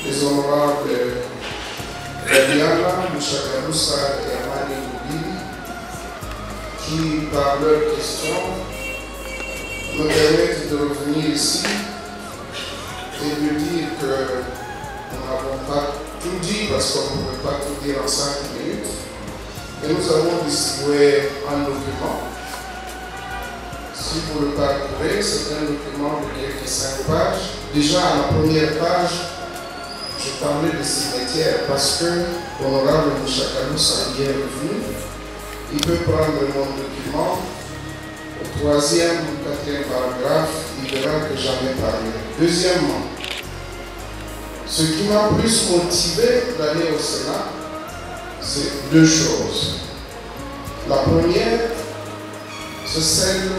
les honorables Gadiana, Mouchakaloussa et Amani Moubili, qui, par leurs questions, me permettent de revenir ici et de dire que nous n'avons pas tout dit parce qu'on ne pouvait pas tout dire en 5 minutes. Et nous avons distribué un document. Si vous le parcourez, c'est un document de quelques 5 pages. Déjà à la première page, je parlais de cimetière parce que l'honorable Mouchakaloussa y est revenu. Il peut prendre mon document. Au 3e ou 4e paragraphe, il verra que j'en ai parlé. Deuxièmement, ce qui m'a plus motivé d'aller au Sénat, c'est 2 choses. La première, c'est celle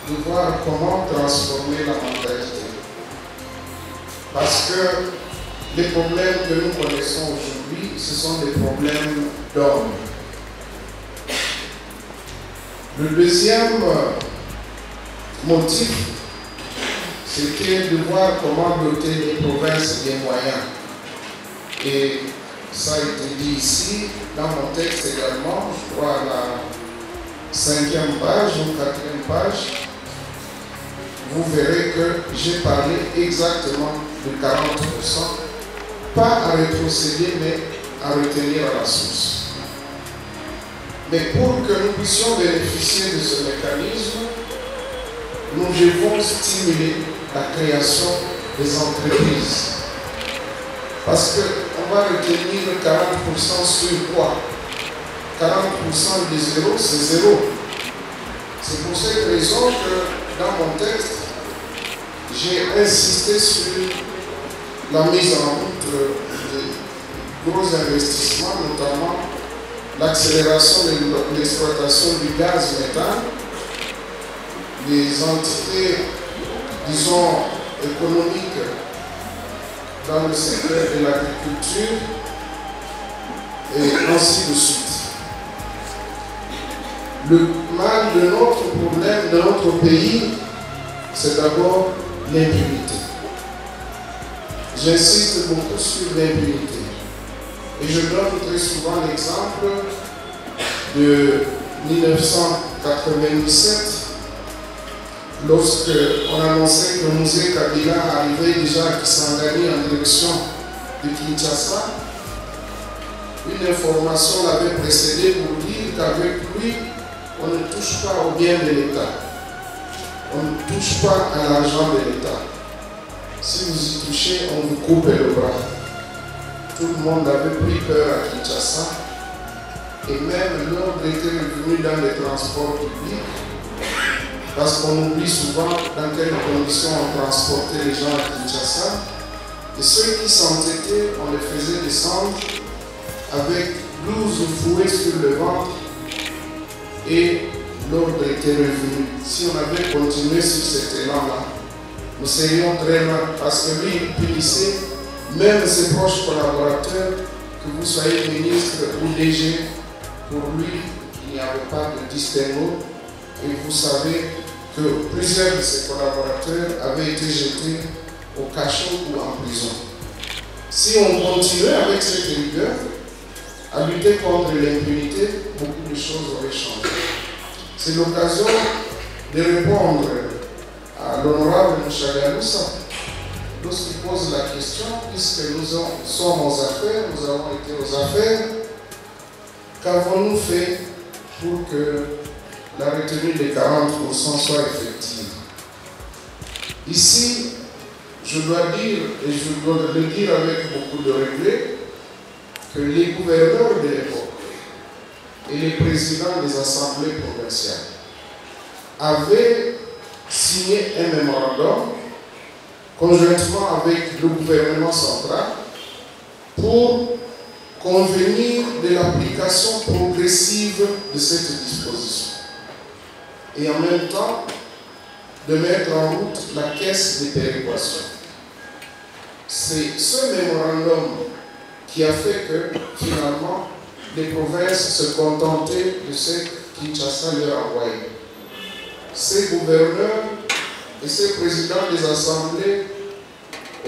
de voir comment transformer la mentalité. Parce que les problèmes que nous connaissons aujourd'hui, ce sont des problèmes d'hommes. Le deuxième motif, c'était de voir comment doter les provinces des moyens. Et ça a été dit ici, dans mon texte également, je crois à la 5e page ou 4e page, vous verrez que j'ai parlé exactement de 40%, pas à rétrocéder, mais à retenir à la source. Mais pour que nous puissions bénéficier de ce mécanisme, nous devons stimuler la création des entreprises. Parce qu'on va retenir 40% sur quoi? 40% de zéro, c'est zéro. C'est pour cette raison que dans mon texte, j'ai insisté sur la mise en route de gros investissements, notamment l'accélération de l'exploitation du gaz méthane, les entités, disons, économiques dans le secteur de l'agriculture et ainsi de suite. Le mal de notre problème, de notre pays, c'est d'abord l'impunité. J'insiste beaucoup sur l'impunité. Et je donne très souvent l'exemple de 1997, lorsque on annonçait que Moussé Kabila arrivait déjà à Kisangani en direction de Kinshasa. Une information l'avait précédé pour dire qu'avec lui, on ne touche pas au bien de l'État. On ne touche pas à l'argent de l'État. Si vous y touchez, on vous coupe le bras. Tout le monde avait pris peur à Kinshasa. Et même l'ordre était revenu dans les transports publics. Parce qu'on oublie souvent dans quelles conditions on transportait les gens à Kinshasa. Et ceux qui s'entêtaient, on les faisait descendre avec 12 fouets sur le ventre. Et l'ordre était revenu. Si on avait continué sur cet élan-là, nous serions très mal. Parce que lui, il punissait même ses proches collaborateurs, que vous soyez ministre ou DG, pour lui, il n'y avait pas de distinguo. Et vous savez que plusieurs de ses collaborateurs avaient été jetés au cachot ou en prison. Si on continuait avec cette rigueur, à lutter contre l'impunité, beaucoup de choses auraient changé. C'est l'occasion de répondre à l'honorable Mouchakaloussa lorsqu'il pose la question, puisque nous sommes aux affaires, nous avons été aux affaires, qu'avons-nous fait pour que la retenue des 40% soit effective? Ici, je dois dire, et je dois le dire avec beaucoup de regret, que les gouverneurs de l'époque et les présidents des assemblées provinciales avaient signé un mémorandum conjointement avec le gouvernement central pour convenir de l'application progressive de cette disposition et en même temps de mettre en route la caisse de péréquation. C'est ce mémorandum qui a fait que finalement les provinces se contentaient de ce que Kinshasa leur envoyait. Ces gouverneurs et ces présidents des assemblées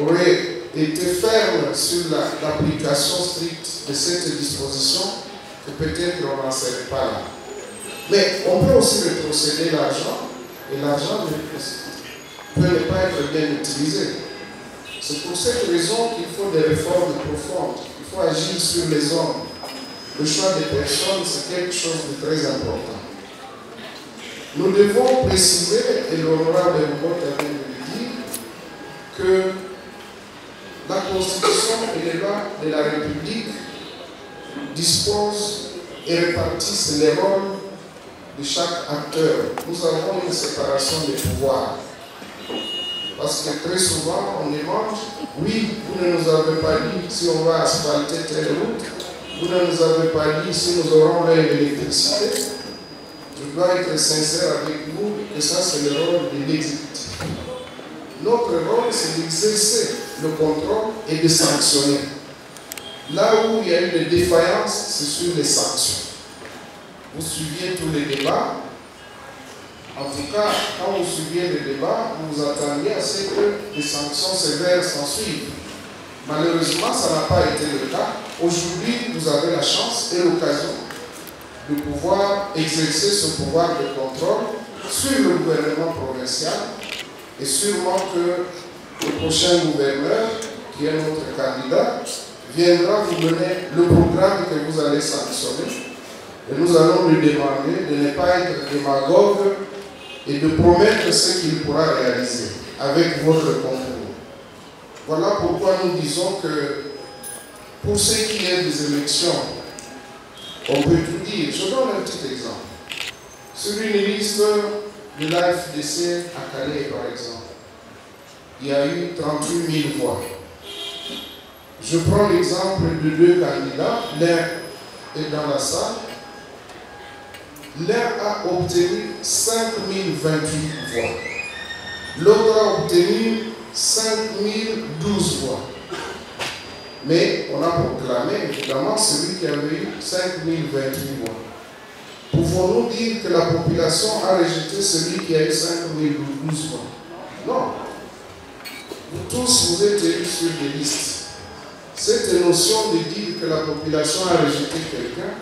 auraient été ferme sur l'application stricte de cette disposition, que peut-être on n'en serait pas là. Mais on peut aussi rétrocéder l'argent, et l'argent peut ne pas être bien utilisé. C'est pour cette raison qu'il faut des réformes profondes. Il faut agir sur les hommes. Le choix des personnes, c'est quelque chose de très important. Nous devons préciser, et l'honorable Mbota vient de le dire, que la Constitution et les lois de la République disposent et répartissent les rôles de chaque acteur. Nous avons une séparation des pouvoirs. Parce que très souvent, on demande, oui, vous ne nous avez pas dit si on va asphalter telle route, vous ne nous avez pas dit si nous aurons l'électricité. Je dois être sincère avec vous, et ça c'est le rôle de l'exécutif. Notre rôle, c'est d'exercer le contrôle et de sanctionner. Là où il y a eu des défaillances, c'est sur les sanctions. Vous suiviez tous les débats. En tout cas, quand vous suiviez les débats, vous vous attendiez à ce que des sanctions sévères s'en suivent. Malheureusement, ça n'a pas été le cas. Aujourd'hui, vous avez la chance et l'occasion de pouvoir exercer ce pouvoir de contrôle sur le gouvernement provincial, et sûrement que le prochain gouverneur, qui est notre candidat, viendra vous donner le programme que vous allez sanctionner. Et nous allons lui demander de ne pas être démagogue et de promettre ce qu'il pourra réaliser avec votre concours. Voilà pourquoi nous disons que pour ce qui est des élections, on peut tout dire. Je donne un petit exemple. Sur une liste de l'AFDC à Calais, par exemple, il y a eu 38 000 voix. Je prends l'exemple de deux candidats. L'un est dans la salle. L'un a obtenu 5 028 voix. L'autre a obtenu 5 012 voix. Mais on a proclamé, évidemment, celui qui avait eu 5 028 voix. Pouvons-nous dire que la population a rejeté celui qui a eu 5 012 voix? Non. Vous tous, vous êtes élus sur des listes. Cette notion de dire que la population a rejeté quelqu'un,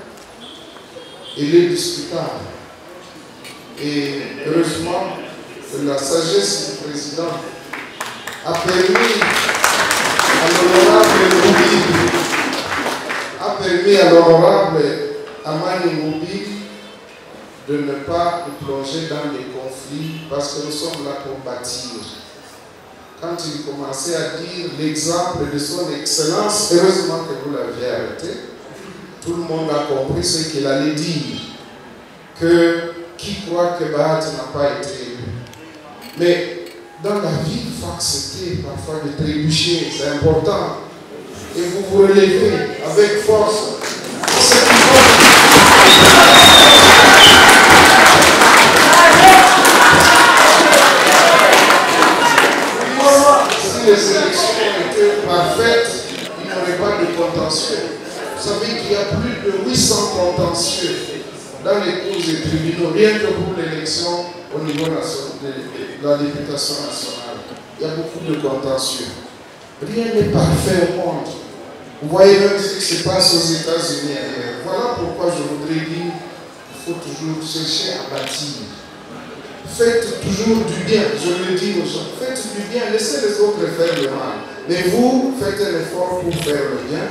elle est discutable. Et heureusement que la sagesse du président a permis à l'honorable Amani Moubi de ne pas nous plonger dans les conflits, parce que nous sommes là pour bâtir. Quand il commençait à dire l'exemple de son excellence, heureusement que vous l'aviez arrêté, tout le monde a compris ce qu'il allait dire, que qui croit que Bahat n'a pas été élu. Mais dans la vie, il faut accepter parfois de trébucher, c'est important. Et vous vous relevez avec force. Si les élections étaient parfaites, il n'y aurait pas de contentieux. Vous savez qu'il y a plus de 800 contentieux dans les cours et tribunaux, rien que pour l'élection au niveau de la députation nationale. Il y a beaucoup de contentieux. Rien n'est parfait au monde. Vous voyez même ce qui se passe aux États-Unis. Voilà pourquoi je voudrais dire qu'il faut toujours chercher à bâtir. Faites toujours du bien, je le dis aux gens. Faites du bien, laissez les autres faire le mal. Mais vous, faites un effort pour faire le bien.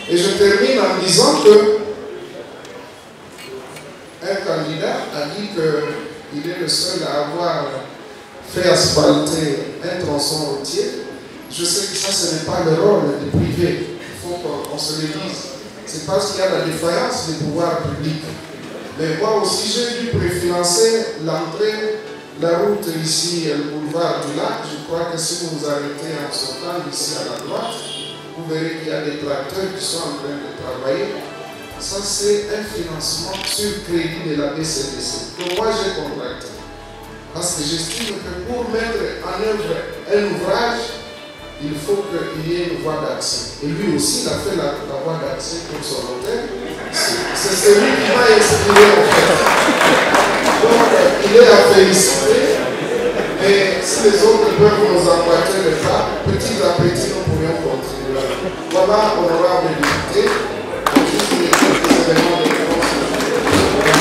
Et je termine en disant que un candidat a dit qu'il est le seul à avoir fait asphalter un tronçon routier. Je sais que ça, ce n'est pas le rôle du privé. Il faut qu'on se le dise. C'est parce qu'il y a la défaillance des pouvoirs publics. Mais moi aussi, j'ai dû préfinancer l'entrée, la route ici, le boulevard du lac. Je crois que si vous vous arrêtez en sortant d'ici à la droite, vous verrez qu'il y a des tracteurs qui sont en train de travailler. Ça, c'est un financement sur crédit de la BCDC, que moi j'ai contracté. Parce que j'estime que pour mettre en œuvre un ouvrage, il faut qu'il y ait une voie d'accès. Et lui aussi, il a fait la voie d'accès pour son hôtel. C'est celui qui m'a inspiré en fait. Donc, il est à féliciter. Mais si les autres peuvent nous emboîter le pas, petit à petit, nous pourrions continuer. Voilà, honorable député, juste quelques éléments de réponse.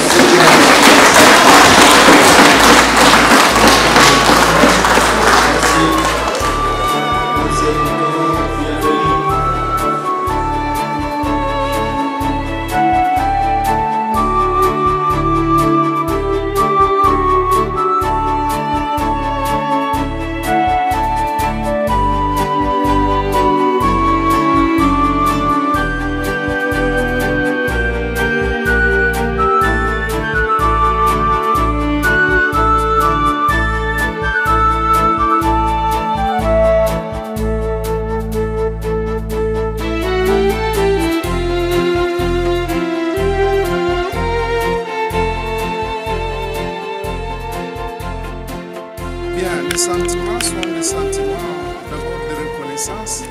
Les sentiments sont des sentiments d'abord de reconnaissance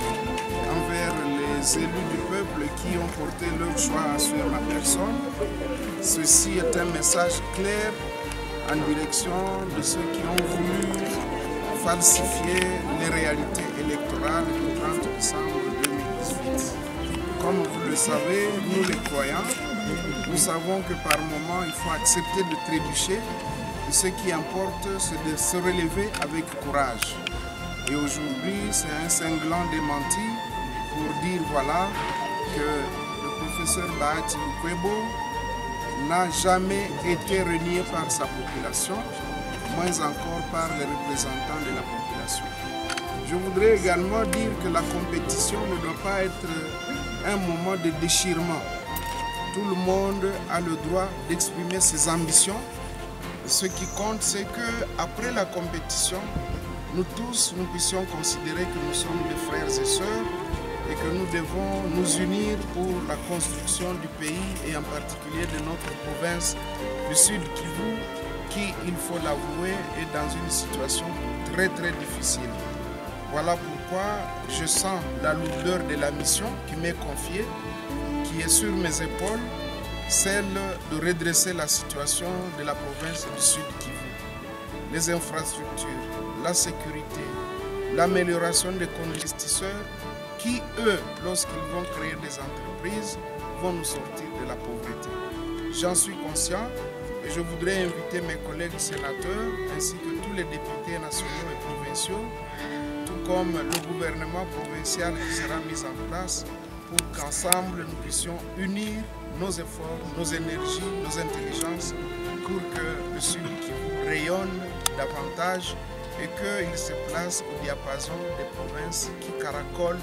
envers les élus du peuple qui ont porté leur choix sur ma personne. Ceci est un message clair en direction de ceux qui ont voulu falsifier les réalités électorales du 30 décembre 2018. Comme vous le savez, nous les croyants, nous savons que par moment il faut accepter de trébucher. Et ce qui importe, c'est de se relever avec courage. Et aujourd'hui, c'est un cinglant démenti pour dire voilà que le professeur Bahati Lukwebo n'a jamais été renié par sa population, moins encore par les représentants de la population. Je voudrais également dire que la compétition ne doit pas être un moment de déchirement. Tout le monde a le droit d'exprimer ses ambitions. Ce qui compte, c'est qu'après la compétition, nous tous, nous puissions considérer que nous sommes des frères et sœurs et que nous devons nous unir pour la construction du pays et en particulier de notre province du Sud Kivu, qui, il faut l'avouer, est dans une situation très difficile. Voilà pourquoi je sens la lourdeur de la mission qui m'est confiée, qui est sur mes épaules, celle de redresser la situation de la province du Sud Kivu. Les infrastructures, la sécurité, l'amélioration des investisseurs qui, eux, lorsqu'ils vont créer des entreprises, vont nous sortir de la pauvreté. J'en suis conscient et je voudrais inviter mes collègues sénateurs ainsi que tous les députés nationaux et provinciaux, tout comme le gouvernement provincial qui sera mis en place pour qu'ensemble nous puissions unir nos efforts, nos énergies, nos intelligences pour que le Sud Kivu rayonne davantage et qu'il se place au diapason des provinces qui caracolent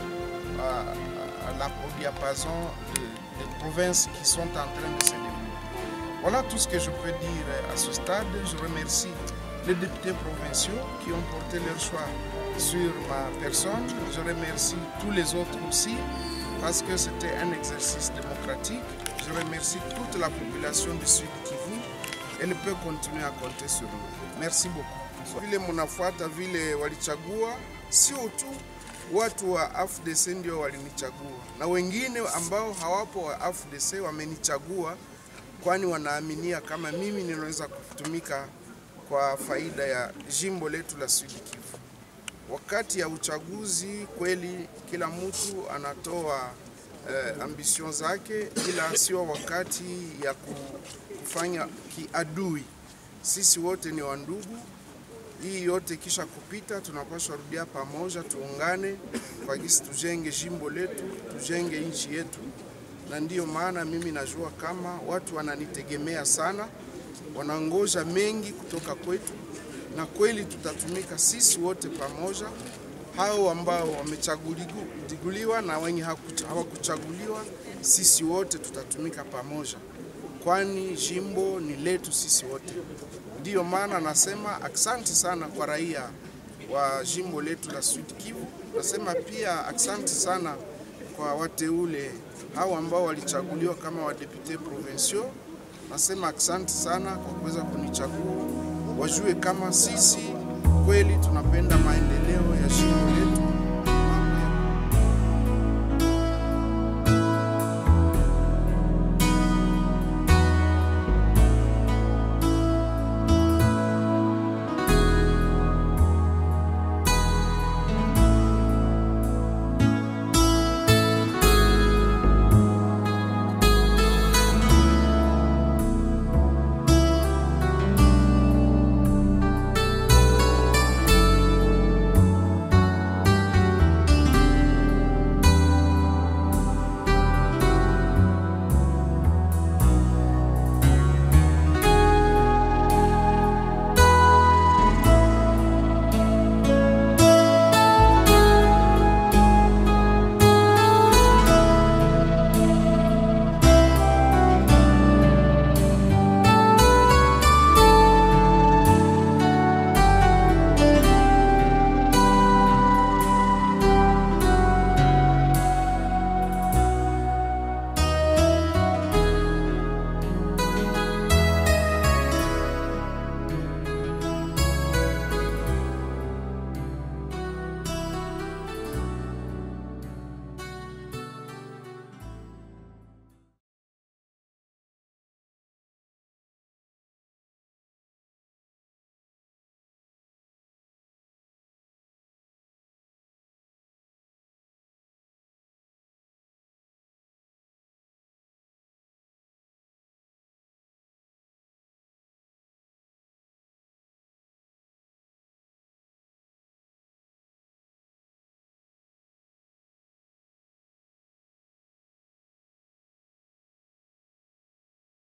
au diapason des provinces qui sont en train de se développer. Voilà tout ce que je peux dire à ce stade. Je remercie les députés provinciaux qui ont porté leur choix sur ma personne. Je remercie tous les autres aussi parce que c'était un exercice démocratique. Je remercie toute la population du Sud Kivu. Elle peut continuer à compter sur nous. Merci beaucoup. Vile munafuata vile walichagua, sio tu watu wa AFDC ndio walinichagua, na wengine ambao hawapo wa AFDC wamenichagua kwani wanaaminia kama mimi ninaweza kutumika kwa faida ya jimbo letu la Sud Kivu. Wakati ya uchaguzi kweli kila mtu anatoa ambition zake, ila sio wakati ya kufanya kiadui. Sisi wote ni wandugu. Hii yote kisha kupita, tunapaswa rudia pamoja, tuungane kwa gisi tujenge jimbo letu, tujenge nchi yetu. Na ndiyo maana mimi najua kama watu wananitegemea sana, wanangoja mengi kutoka kwetu, na kweli tutatumika sisi wote pamoja. Hao ambao wamechaguliwa na wenye hawakuchaguliwa, sisi wote tutatumika pamoja, kwani jimbo ni letu sisi wote. Ndiyo maana nasema asante sana kwa raia wa jimbo letu la Sud Kivu. Nasema pia asante sana kwa wateule hao ambao walichaguliwa kama wadepute provinciaux. Nasema asante sana kwa kuweza kunichagua. Wajue kama sisi kweli tunapenda maendeleo ya jimbo letu.